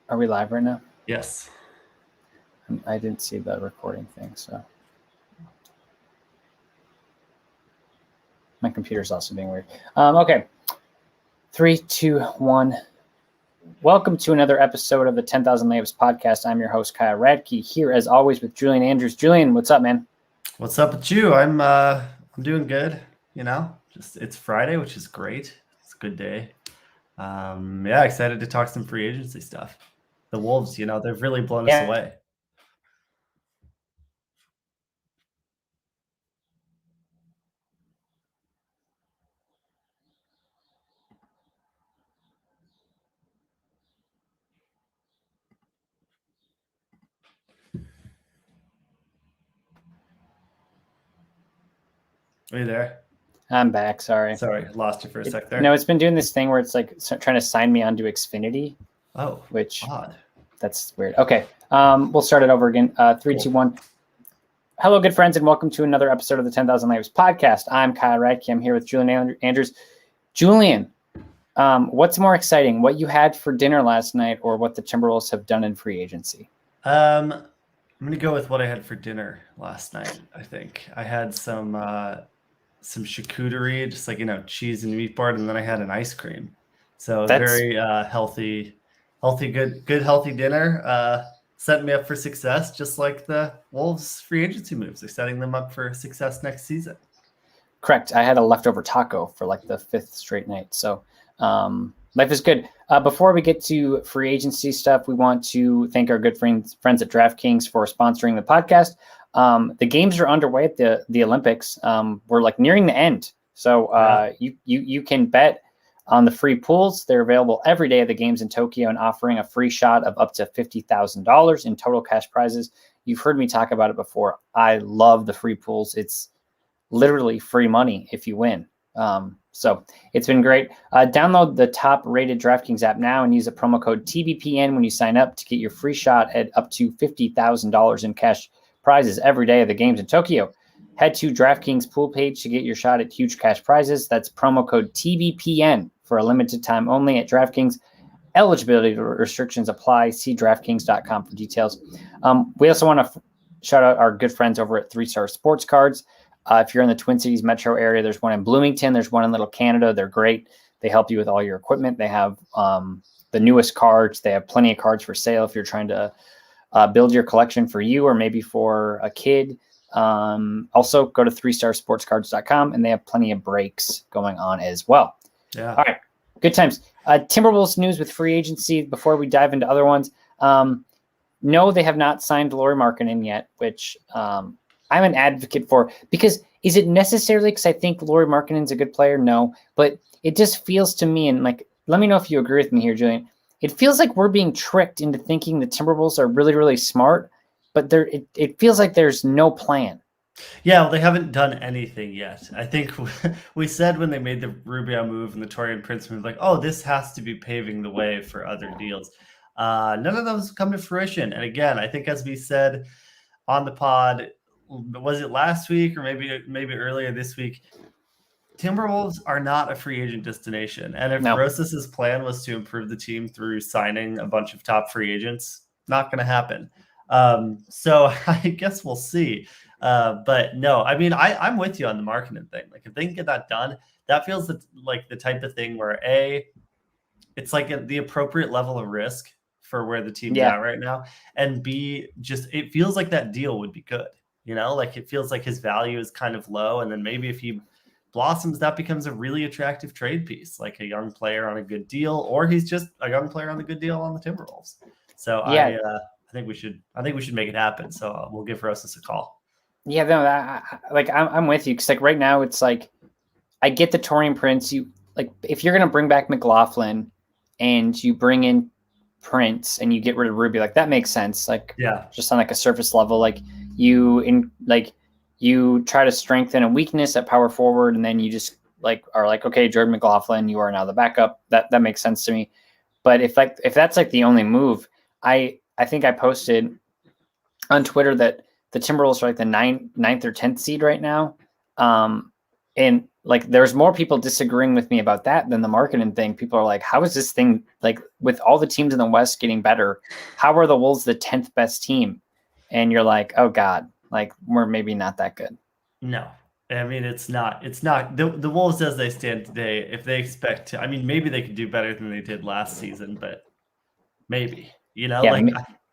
Are we live right now? Yes. I didn't see the recording thing, so my computer's also being weird. Okay, 3, 2, 1. Welcome to another episode of the 10,000 Layups podcast. I'm your host, Kyle Radke, here as always with Julian Andrews. Julian, what's up, man? What's up with you? I'm doing good. Just it's Friday, which is great. It's a good day. Excited to talk some free agency stuff. The Wolves, they've really blown us away. Are you there? I'm back. Sorry, lost you for a sec there. No, it's been doing this thing where it's like trying to sign me onto Xfinity. Oh, which odd. That's weird. Okay, we'll start it over again. 3, 2, 1. Hello, good friends, and welcome to another episode of the 10,000 Layups podcast. I'm Kyle Radke. I'm here with Julian Andrews. Julian, what's more exciting, what you had for dinner last night or what the Timberwolves have done in free agency? I'm going to go with what I had for dinner last night, I think. I had some charcuterie, just like, cheese and meat board, and then I had an ice cream. So very healthy, good healthy dinner. Setting me up for success, just like the Wolves free agency moves. They're setting them up for success next season. Correct. I had a leftover taco for like the 5th straight night. So life is good. Before we get to free agency stuff, we want to thank our good friends at DraftKings for sponsoring the podcast. The games are underway at the Olympics. We're like nearing the end. So you can bet on the free pools. They're available every day of the games in Tokyo and offering a free shot of up to $50,000 in total cash prizes. You've heard me talk about it before. I love the free pools. It's literally free money if you win. So it's been great. Download the top-rated DraftKings app now and use the promo code TBPN when you sign up to get your free shot at up to $50,000 in cash prizes every day of the games in Tokyo. Head to DraftKings pool page to get your shot at huge cash prizes. That's promo code TBPN for a limited time only at DraftKings. Eligibility restrictions apply. See DraftKings.com for details. We also want to shout out our good friends over at 3 Star Sports Cards. If you're in the Twin Cities metro area, there's one in Bloomington. There's one in Little Canada. They're great. They help you with all your equipment. They have the newest cards. They have plenty of cards for sale if you're trying to build your collection for you or maybe for a kid. Also, go to 3starsportscards.com, and they have plenty of breaks going on as well. Yeah. All right. Good times. Timberwolves news with free agency before we dive into other ones. No, they have not signed Lauri Markkanen yet, which I'm an advocate for, because is it necessarily because I think Lauri Markkanen's a good player? No, but it just feels to me, and like, let me know if you agree with me here, Julian. It feels like we're being tricked into thinking the Timberwolves are really, really smart, but it feels like there's no plan. Yeah, well, they haven't done anything yet. I think we said when they made the Rubio move and the Taurean Prince move, like, oh, this has to be paving the way for other deals. None of those come to fruition. And again, I think as we said on the pod, was it last week or maybe earlier this week, Timberwolves are not a free agent destination. And if Rosas's plan was to improve the team through signing a bunch of top free agents, not going to happen. So I guess we'll see. But no, I mean, I'm with you on the Markkanen thing. Like, if they can get that done, that feels like the type of thing where it's like the appropriate level of risk for where the team's at right now, and B, just it feels like that deal would be good. Like, it feels like his value is kind of low, and then maybe if he blossoms, that becomes a really attractive trade piece, like a young player on a good deal, or he's just a young player on the good deal on the Timberwolves. So I think we should make it happen. So we'll give Rosas a call. Yeah, no, I'm with you, because like right now it's like I get the Taurean Prince. You like if you're gonna bring back McLaughlin and you bring in Prince and you get rid of Ruby, like that makes sense. Like just on like a surface level, like you try to strengthen a weakness at power forward, and then you just are like, okay, Jordan McLaughlin, you are now the backup. That makes sense to me. But if that's like the only move, I think I posted on Twitter that the Timberwolves are like the 9th or 10th seed right now. And like there's more people disagreeing with me about that than the marketing thing. People are like, how is this thing, like with all the teams in the West getting better, how are the Wolves the 10th best team? And you're like, oh God, like we're maybe not that good. No. I mean, it's not the Wolves as they stand today. If they expect to, I mean, maybe they could do better than they did last season, but maybe, Yeah,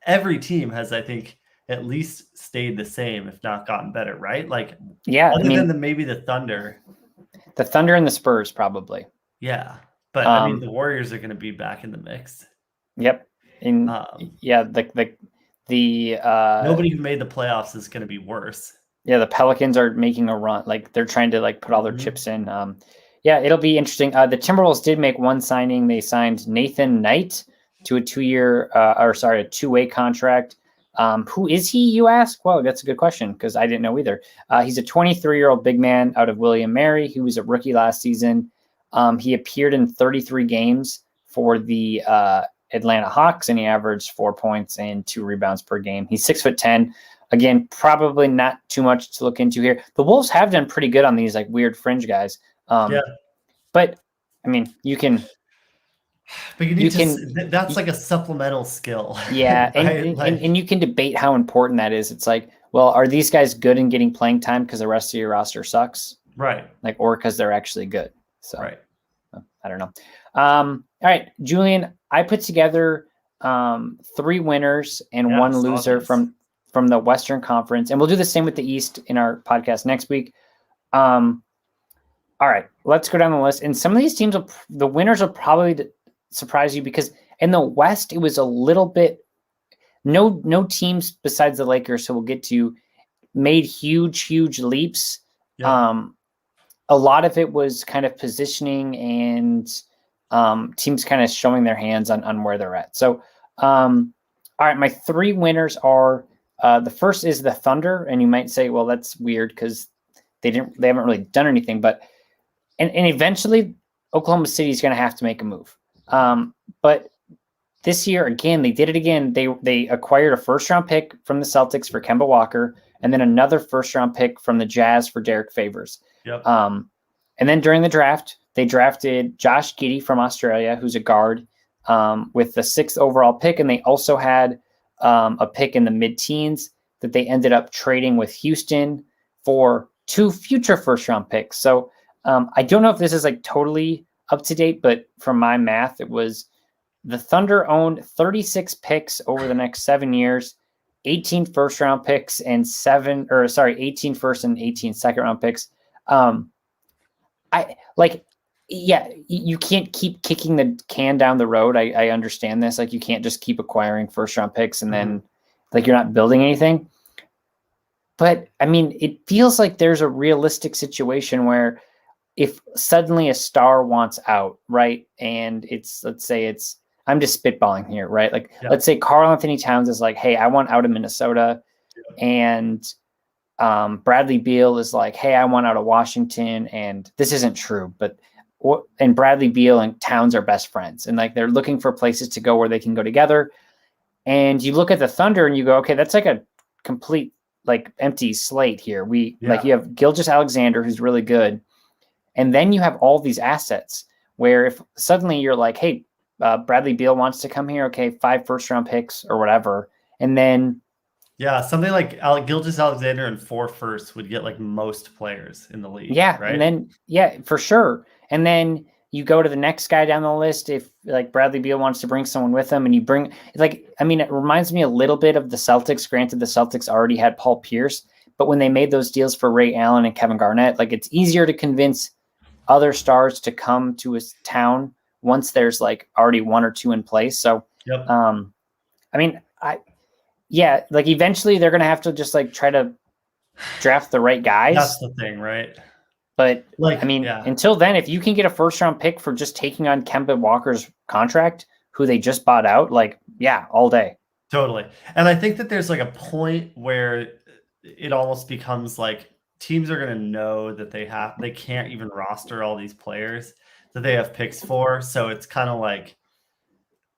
every team has, I think, at least stayed the same, if not gotten better, right? Like, yeah, other than maybe the Thunder. The Thunder and the Spurs, probably. Yeah. But I mean, the Warriors are going to be back in the mix. Yep. And yeah, the nobody who made the playoffs is going to be worse. Yeah, the Pelicans are making a run. Like they're trying to like put all their chips in. Yeah, it'll be interesting. The Timberwolves did make one signing. They signed Nathan Knight to a two-way contract. Who is he, you ask? Well, that's a good question because I didn't know either. He's a 23-year-old big man out of William Mary. He was a rookie last season. He appeared in 33 games for the Atlanta Hawks, and he averaged 4 points and 2 rebounds per game. He's 6'10". Again, probably not too much to look into here. The Wolves have done pretty good on these like weird fringe guys. But I mean, you can. But that's like a supplemental skill. Yeah, and you can debate how important that is. It's like, well, are these guys good in getting playing time because the rest of your roster sucks? Right. Like, or because they're actually good. So right. I don't know. All right, Julian, I put together 3 winners and 1 loser from the Western Conference, and we'll do the same with the East in our podcast next week. All right, let's go down the list. And some of these teams, the winners will probably surprise you because in the West, it was a little bit no teams besides the Lakers, so we'll get to, made huge leaps. Yeah. A lot of it was kind of positioning and teams kind of showing their hands on where they're at. So, all right, my 3 winners are. The first is the Thunder, and you might say, well, that's weird because they haven't really done anything, but and eventually Oklahoma City is going to have to make a move. But this year, again, they did it again. They acquired a first-round pick from the Celtics for Kemba Walker, and then another first-round pick from the Jazz for Derek Favors. Yep. And then during the draft, they drafted Josh Giddey from Australia, who's a guard, with the 6th overall pick, and they also had a pick in the mid-teens that they ended up trading with Houston for 2 future first-round picks. So I don't know if this is like totally up to date, but from my math, it was the Thunder owned 36 picks over the next 7 years, 18 first-round picks and 18 first and 18 second-round picks. You can't keep kicking the can down the road. I understand this. Like, you can't just keep acquiring first-round picks and then like you're not building anything. But I mean, it feels like there's a realistic situation where if suddenly a star wants out, right? And I'm just spitballing here, right? Like, let's say Karl-Anthony Towns is like, hey, I want out of Minnesota. Yeah. And Bradley Beal is like, hey, I want out of Washington. And this isn't true, but and Bradley Beal and Towns are best friends. And like, they're looking for places to go where they can go together. And you look at the Thunder and you go, okay, that's like a complete like empty slate here. Like, you have Gilgeous-Alexander, who's really good. And then you have all these assets where if suddenly you're like, hey, Bradley Beal wants to come here. Okay, 5 first-round picks or whatever. And then something like Gilgeous-Alexander and 4 firsts would get like most players in the league. Yeah, right? And then for sure. And then you go to the next guy down the list if like Bradley Beal wants to bring someone with him, and you bring it reminds me a little bit of the Celtics. Granted, the Celtics already had Paul Pierce, but when they made those deals for Ray Allen and Kevin Garnett, like, it's easier to convince other stars to come to his town once there's like already 1 or 2 in place. So, like eventually they're going to have to just like try to draft the right guys. That's the thing, right? But until then, if you can get a first-round pick for just taking on Kemba Walker's contract, who they just bought out, like, yeah, all day. Totally. And I think that there's like a point where it almost becomes like teams are going to know that they can't even roster all these players that they have picks for. So it's kind of like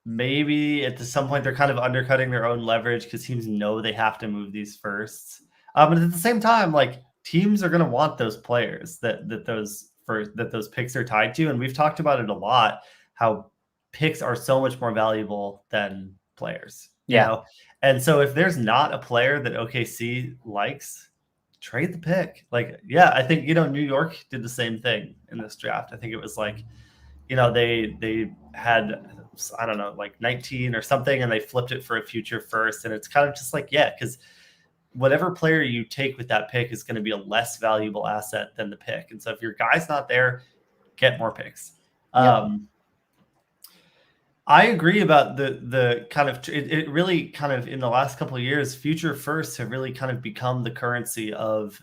maybe at some point they're kind of undercutting their own leverage because teams know they have to move these firsts. But at the same time, like, teams are going to want those players that those that those picks are tied to. And we've talked about it a lot, how picks are so much more valuable than players. You know? And so if there's not a player that OKC likes, trade the pick. Like, yeah, I think, New York did the same thing in this draft. I think it was like, they had, I don't know, like 19 or something, and they flipped it for a future first. And it's kind of just like, yeah, because whatever player you take with that pick is going to be a less valuable asset than the pick. And so if your guy's not there, get more picks. I agree about the kind of, it really kind of in the last couple of years, future firsts have really kind of become the currency of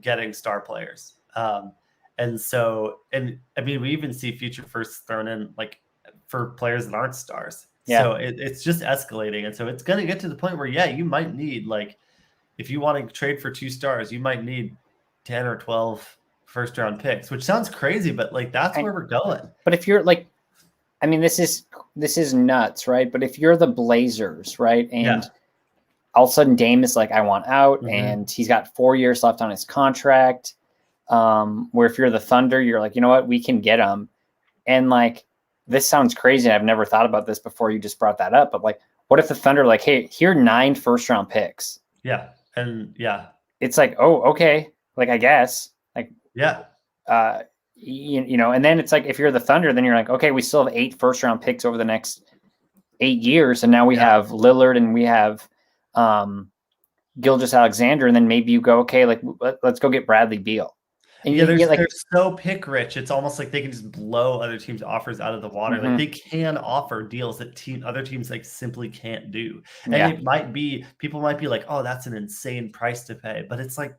getting star players. And I mean, we even see future firsts thrown in like for players that aren't stars. Yeah. So it's just escalating. And so it's going to get to the point where, yeah, you might need, like, if you want to trade for 2 stars, you might need 10 or 12 first round picks, which sounds crazy, but like, that's where we're going. But if you're like, I mean, this is nuts, right? But if you're the Blazers, right? And all of a sudden Dame is like, I want out, and he's got 4 years left on his contract. Where if you're the Thunder, you're like, you know what, we can get him. And like, this sounds crazy. I've never thought about this before. You just brought that up. But like, what if the Thunder like, hey, here are 9 first round picks? Yeah. And it's like, oh, okay. Like, I guess, like, and then it's like, if you're the Thunder, then you're like, okay, we still have 8 first round picks over the next 8 years. And now we have Lillard and we have Gilgeous-Alexander. And then maybe you go, okay, like, let's go get Bradley Beal. And they're so pick rich. It's almost like they can just blow other teams' offers out of the water. Like, they can offer deals that other teams like simply can't do. And it might be, people might be like, oh, that's an insane price to pay. But it's like,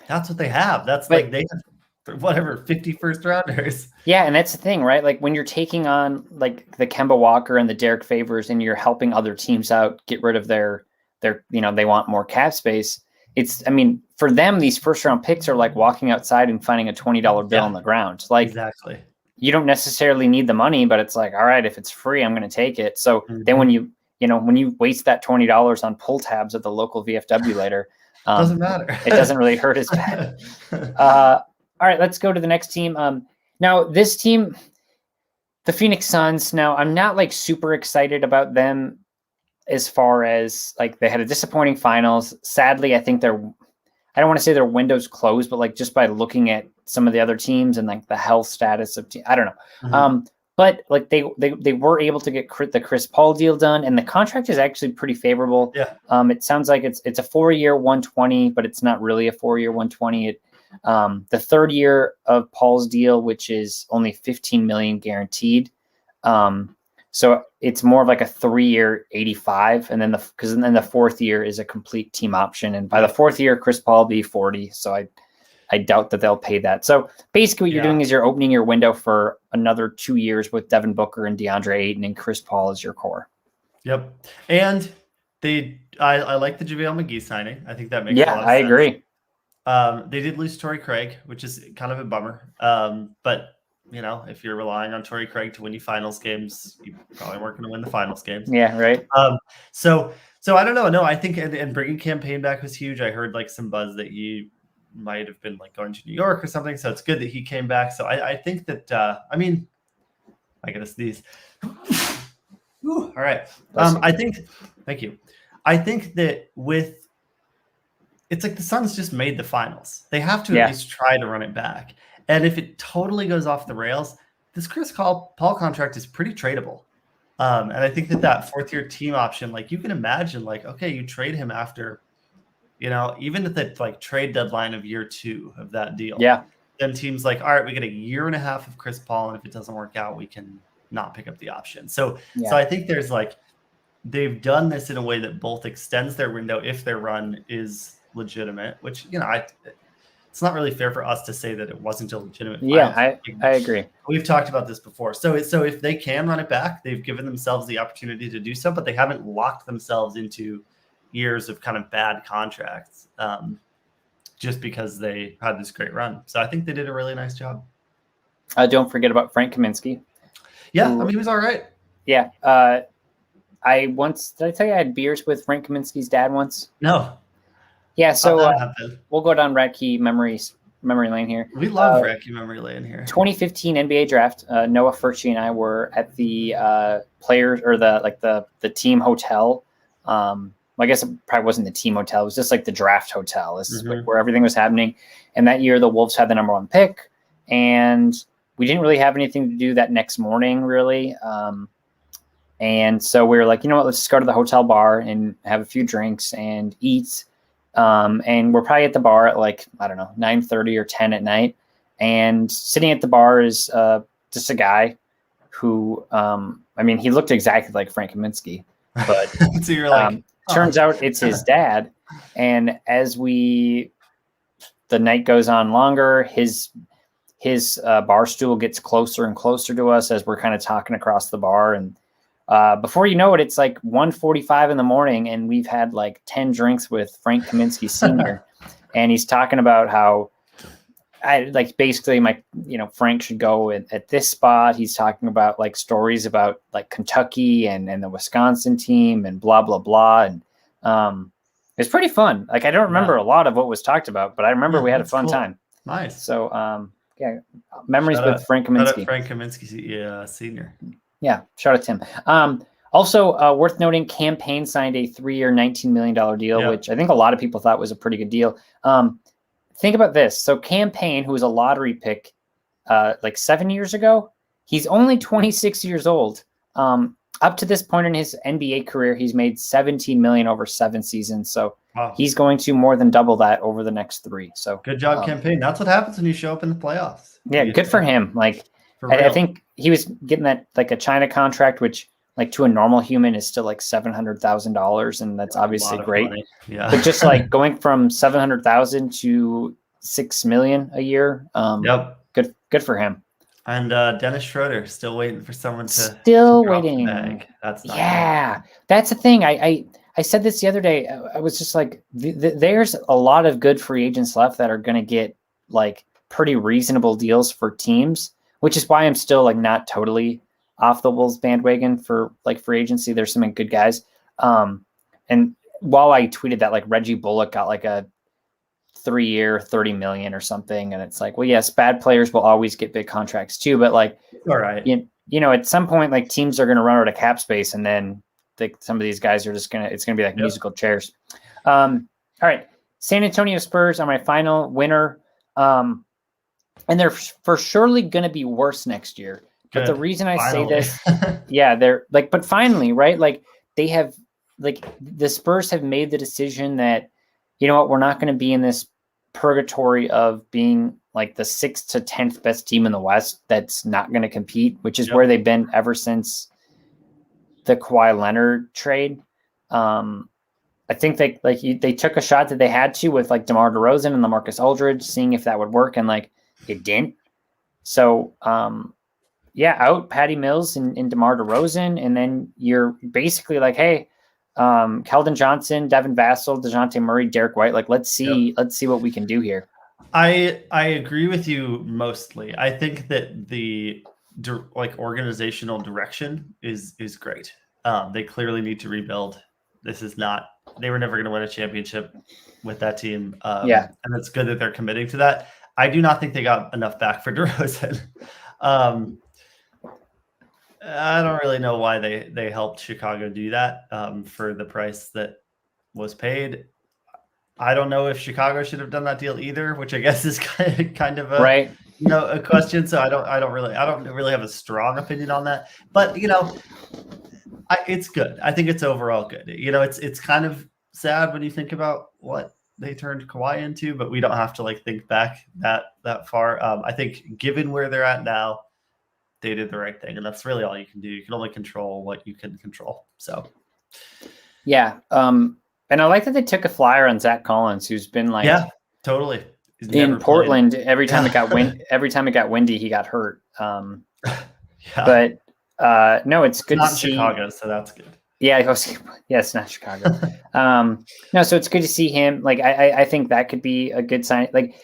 that's what they have. That's like, they have whatever, 50 first rounders. Yeah. And that's the thing, right? Like, when you're taking on like the Kemba Walker and the Derek Favors, and you're helping other teams out, get rid of their, they want more cap space. I mean, for them, these first round picks are like walking outside and finding a $20 bill on the ground. Like, exactly. You don't necessarily need the money, but it's like, all right, if it's free, I'm going to take it. So then when you waste that $20 on pull tabs at the local VFW later, doesn't matter. It doesn't really hurt as bad. All right, let's go to the next team. Now this team, the Phoenix Suns. Now I'm not like super excited about them, as far as like, they had a disappointing finals. Sadly, I think I don't want to say their window's closed, but like, just by looking at some of the other teams and like the health status of I don't know. But like, they were able to get the Chris Paul deal done, and the contract is actually pretty favorable. Yeah. It sounds like it's a 4-year 120, but it's not really a 4-year 120. The 3rd year of Paul's deal, which is only $15 million guaranteed. So it's more of like a 3-year 85, and then the 4th year is a complete team option. And by the 4th year, Chris Paul will be 40. So I doubt that they'll pay that. So basically what you're doing is you're opening your window for another 2 years with Devin Booker and DeAndre Ayton and Chris Paul as your core. Yep. And I like the JaVale McGee signing. I think that makes a lot of sense. I agree. They did lose Torrey Craig, which is kind of a bummer. But if you're relying on Torrey Craig to win you finals games, you probably weren't going to win the finals games. Yeah, right. So I don't know. No, I think and bringing Campaign back was huge. I heard like some buzz that he might have been like going to New York or something. So it's good that he came back. So I think that I gotta sneeze. All right. Thank you. I think that it's like the Suns just made the finals. They have to at least try to run it back. And if it totally goes off the rails, this Chris Paul contract is pretty tradable. And I think that 4th-year team option, like, you can imagine, like, okay, you trade him after, even at the like trade deadline of year 2 of that deal. Yeah. Then teams like, all right, we get 1.5 years of Chris Paul, and if it doesn't work out, we can not pick up the option. So I think there's like, they've done this in a way that both extends their window if their run is legitimate, which, it's not really fair for us to say that it wasn't a legitimate. Yeah, I agree. We've talked about this before. So if they can run it back, they've given themselves the opportunity to do so, but they haven't locked themselves into years of kind of bad contracts just because they had this great run. So I think they did a really nice job. Don't forget about Frank Kaminsky. Yeah, he was all right. Yeah. Did I tell you I had beers with Frank Kaminsky's dad once? No. Yeah, so we'll go down Radke memories memory lane here. We love Wacky Memory Lane here. 2015 NBA draft. Noah Furchie and I were at the players or the team hotel. I guess it probably wasn't the team hotel. It was just like the draft hotel. This is where everything was happening. And that year, the Wolves had the number 1 pick, and we didn't really have anything to do that next morning, really. And so we were like, you know what, let's just go to the hotel bar and have a few drinks and eat. And we're probably at the bar at like, I don't know, 9:30 or 10 at night. And sitting at the bar is just a guy who, he looked exactly like Frank Kaminsky, but so you're like, turns out it's his dad. And as the night goes on longer, his bar stool gets closer and closer to us as we're kind of talking across the bar. And before you know it, it's like 1:45 in the morning, and we've had like 10 drinks with Frank Kaminsky Sr. And he's talking about how Frank should go at this spot. He's talking about like stories about like Kentucky and the Wisconsin team and blah, blah, blah. And it's pretty fun. Like, I don't remember a lot of what was talked about, but I remember we had a fun time. Nice. So, memories with Frank Kaminsky. Frank Kaminsky Sr. Yeah, shout out to him. Also, worth noting, Campaign signed a 3-year, $19 million deal, which I think a lot of people thought was a pretty good deal. Think about this. So Campaign, who was a lottery pick like 7 years ago, he's only 26 years old. Up to this point in his NBA career, he's made $17 million over 7 seasons. So he's going to more than double that over the next 3. So good job, Campaign. That's what happens when you show up in the playoffs. Yeah, good for him. Like, I think he was getting that like a China contract, which like to a normal human is still like $700,000, and that's obviously great. Yeah, but just like going from $700,000 to $6 million a year, good for him. And Dennis Schroeder still waiting for someone to still waiting. That's not good. That's the thing. I said this the other day. I was just like, there's a lot of good free agents left that are going to get like pretty reasonable deals for teams, which is why I'm still like not totally off the Wolves bandwagon for like free agency. There's some good guys. And while I tweeted that like Reggie Bullock got like a 3-year, $30 million or something, and it's like, well, yes, bad players will always get big contracts too, but like, all right, you know, at some point, like teams are going to run out of cap space, and then some of these guys are just it's gonna be like musical chairs. All right, San Antonio Spurs are my final winner. And they're for surely going to be worse next year. But the reason I say this, they're like, but finally, right? Like they have, like the Spurs have made the decision that, you know what, we're not going to be in this purgatory of being like the 6th to 10th best team in the West that's not going to compete, which is where they've been ever since the Kawhi Leonard trade. I think they took a shot that they had to with like DeMar DeRozan and LaMarcus Aldridge, seeing if that would work, and like it didn't. So out Patty Mills and DeMar DeRozan, and then you're basically like, hey, Keldon Johnson, Devin Vassell, DeJounte Murray, Derek White, like let's see what we can do here. I agree with you mostly. I think that the organizational direction is great. They clearly need to rebuild. They were never going to win a championship with that team. And it's good that they're committing to that. I do not think they got enough back for DeRozan. I don't really know why they helped Chicago do that for the price that was paid. I don't know if Chicago should have done that deal either, which I guess is kind of a a question. So I don't really have a strong opinion on that. But it's good. I think it's overall good. It's kind of sad when you think about what they turned Kawhi into, but we don't have to think back that far. I think given where they're at now, they did the right thing, and that's really all you can do. You can only control what you can control. So, and I like that they took a flyer on Zach Collins, who's been totally in Portland. Every time it got windy, he got hurt. But no, it's good to see Chicago, so that's good. Yeah, it's not Chicago. No, so it's good to see him. Like, I think that could be a good sign. Like,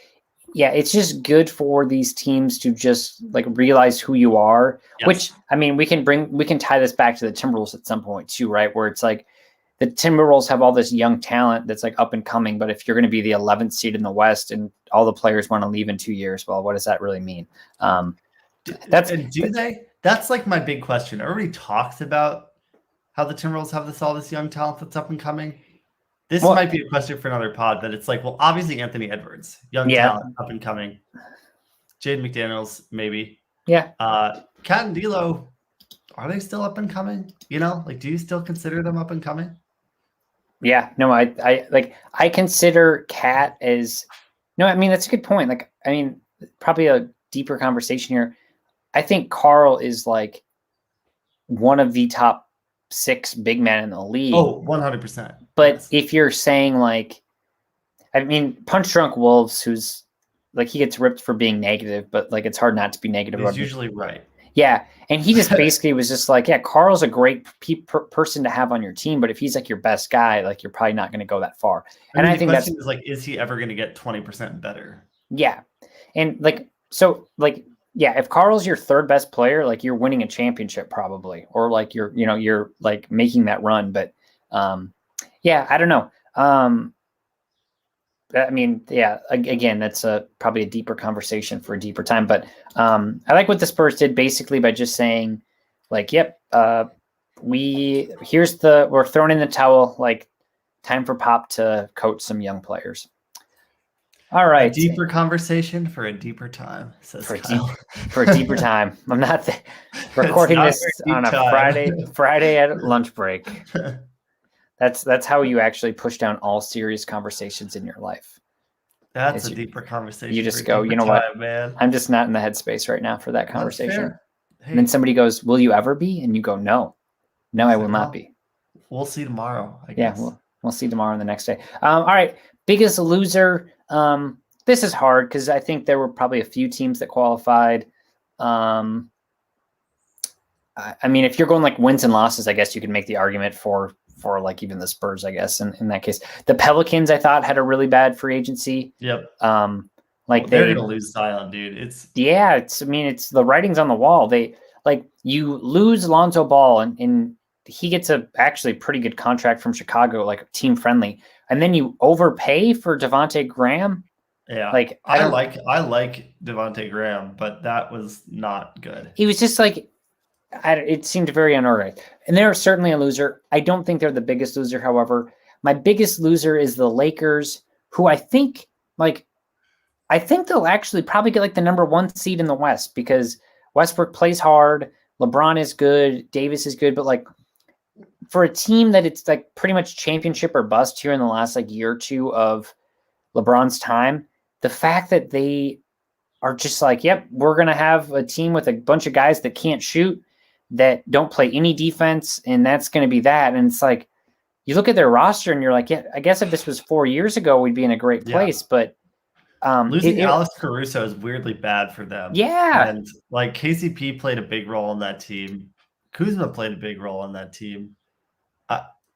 it's just good for these teams to just realize who you are. Yes. Which, I mean, we can tie this back to the Timberwolves at some point too, right? Where it's like the Timberwolves have all this young talent that's like up and coming, but if you're going to be the 11th seed in the West and all the players want to leave in 2 years, well, what does that really mean? Do they? That's like my big question. Everybody talks about how the Timberwolves have all this young talent that's up and coming. This might be a question for another pod, but it's like, well, obviously Anthony Edwards, young talent, up and coming. Jaden McDaniels, maybe. Yeah. Cat and D'Lo, are they still up and coming? You know, like, do you still consider them up and coming? Yeah. No, I consider Cat as no. I mean, that's a good point. Like, I mean, probably a deeper conversation here. I think Karl is like one of the top 6 big men in the league. Oh, 100%. But yes. If you're saying like, I mean, Punch Drunk Wolves, who's like, he gets ripped for being negative, but like, it's hard not to be negative. He's usually right. Yeah. And he just basically was just like, yeah, Karl's a great person to have on your team, but if he's like your best guy, like you're probably not going to go that far. And I think that's is like, is he ever going to get 20% better? Yeah. And like, so like, yeah, if Karl's your 3rd best player, like you're winning a championship probably, or like you're like making that run. But yeah, I don't know. I mean, yeah, again, that's probably a deeper conversation for a deeper time. But I like what the Spurs did basically by just saying, like, yep, we're throwing in the towel, like time for Pop to coach some young players. All right. A deeper conversation for a deeper time, says Kyle. For a deeper time. I'm not recording this on a Friday at lunch break. That's how you actually push down all serious conversations in your life. That's a deeper conversation. You just go, you know what, man? I'm just not in the headspace right now for that conversation. Hey. And then somebody goes, will you ever be? And you go, no, I will not be. We'll see tomorrow, I guess. Yeah, we'll see tomorrow and the next day. All right. Biggest loser. This is hard because I think there were probably a few teams that qualified. I mean, if you're going like wins and losses, I guess you could make the argument for like even the Spurs, I guess, in that case. The Pelicans, I thought, had a really bad free agency. Yep. Like they're gonna lose Zion, dude. It's the writing's on the wall. They like you lose Lonzo Ball and he gets a actually pretty good contract from Chicago, like team friendly, and then you overpay for Devontae Graham. Yeah, like I like Devontae Graham, but that was not good. He was just like, it seemed very unorganized. And they're certainly a loser. I don't think they're the biggest loser. However, my biggest loser is the Lakers, who I think they'll actually probably get like the number 1 seed in the West because Westbrook plays hard, LeBron is good, Davis is good, but like for a team that it's like pretty much championship or bust here in the last like year or two of LeBron's time, the fact that they are just like, yep, we're going to have a team with a bunch of guys that can't shoot, that don't play any defense, and that's going to be that. And it's like, you look at their roster and you're like, yeah, I guess if this was 4 years ago, we'd be in a great place. But losing Alex Caruso is weirdly bad for them. Yeah. And like KCP played a big role on that team. Kuzma played a big role on that team.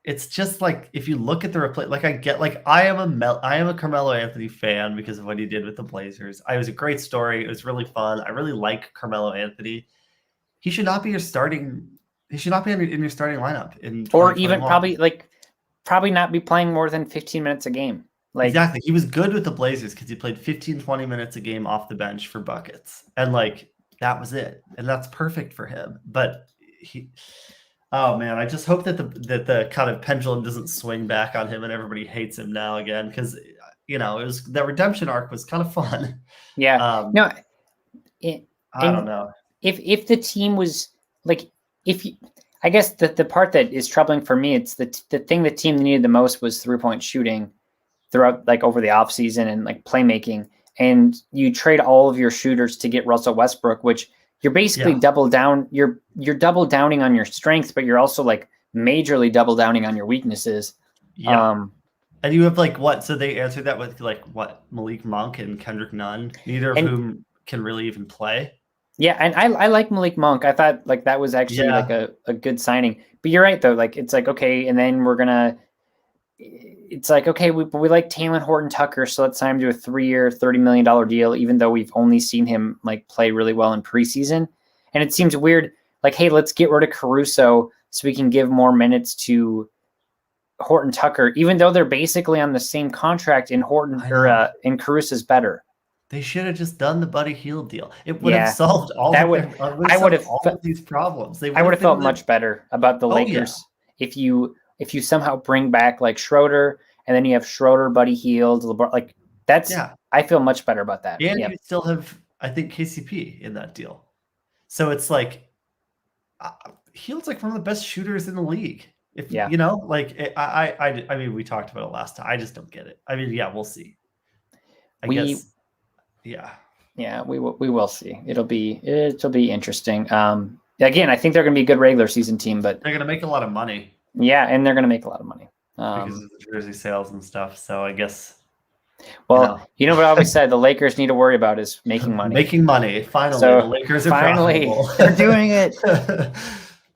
It's just like, if you look at the replay, like I am a Carmelo Anthony fan because of what he did with the Blazers. It was a great story. It was really fun. I really like Carmelo Anthony. He should not be your starting. He should not be in your starting lineup or even probably not be playing more than 15 minutes a game. Like exactly. He was good with the Blazers because he played 15, 20 minutes a game off the bench for buckets. And like, that was it. And that's perfect for him. But oh man, I just hope that the kind of pendulum doesn't swing back on him and everybody hates him now again, because the redemption arc was kind of fun. Yeah. I don't know. If the team was like, I guess the part that is troubling for me, it's the thing the team needed the most was 3-point shooting throughout, like over the offseason, and like playmaking. And you trade all of your shooters to get Russell Westbrook, which you're basically double down. You're double downing on your strengths, but you're also like majorly double downing on your weaknesses. Yeah. And you have like what? So they answered that with like what? Malik Monk and Kendrick Nunn, neither of whom can really even play. Yeah, and I like Malik Monk. I thought like that was actually like a good signing. But you're right though. Like it's like, okay, and then it's like, okay, we like Talen Horton-Tucker, so let's sign him to a 3-year, $30 million deal, even though we've only seen him like play really well in preseason. And it seems weird, like, hey, let's get rid of Caruso so we can give more minutes to Horton Tucker, even though they're basically on the same contract, in Horton or in Carusa's better. They should have just done the Buddy Hield deal. It would Yeah, have solved all that of would- their, I would have all fe- of these problems. They I would have felt been much better about the Oh, Lakers if you somehow bring back like Schroeder, and then you have Schroeder, Buddy Hield, LeBron. Like that's Yeah. I feel much better about that. And Yep. you still have, I think, KCP in that deal. So it's like Hield's like one of the best shooters in the league. If Yeah. you know, like I mean, we talked about it last time. I just don't get it. I mean, yeah, we'll see. I guess, yeah. Yeah, we will see. It'll be interesting. Again, I think they're going to be a good regular season team, but They're going to make a lot of money yeah, and they're going to make a lot of money. because of the jersey sales and stuff. So I guess, Well, you know what I always said, the Lakers need to worry about is making money. Making money. Finally, So, the Lakers are finally, profitable. they're doing it.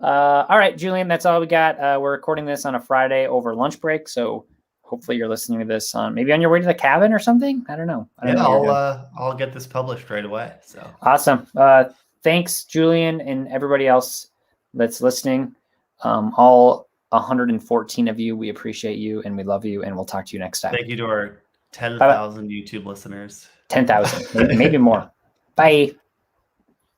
All right, Julian, that's all we got. We're recording this on a Friday over lunch break, so hopefully you're listening to this on maybe on your way to the cabin or something. I don't know. I'll get this published right away. So awesome. Thanks, Julian, and everybody else that's listening. All 114 of you, we appreciate you and we love you, and we'll talk to you next time. thank you to our 10,000 YouTube listeners. 10,000, maybe more. Bye.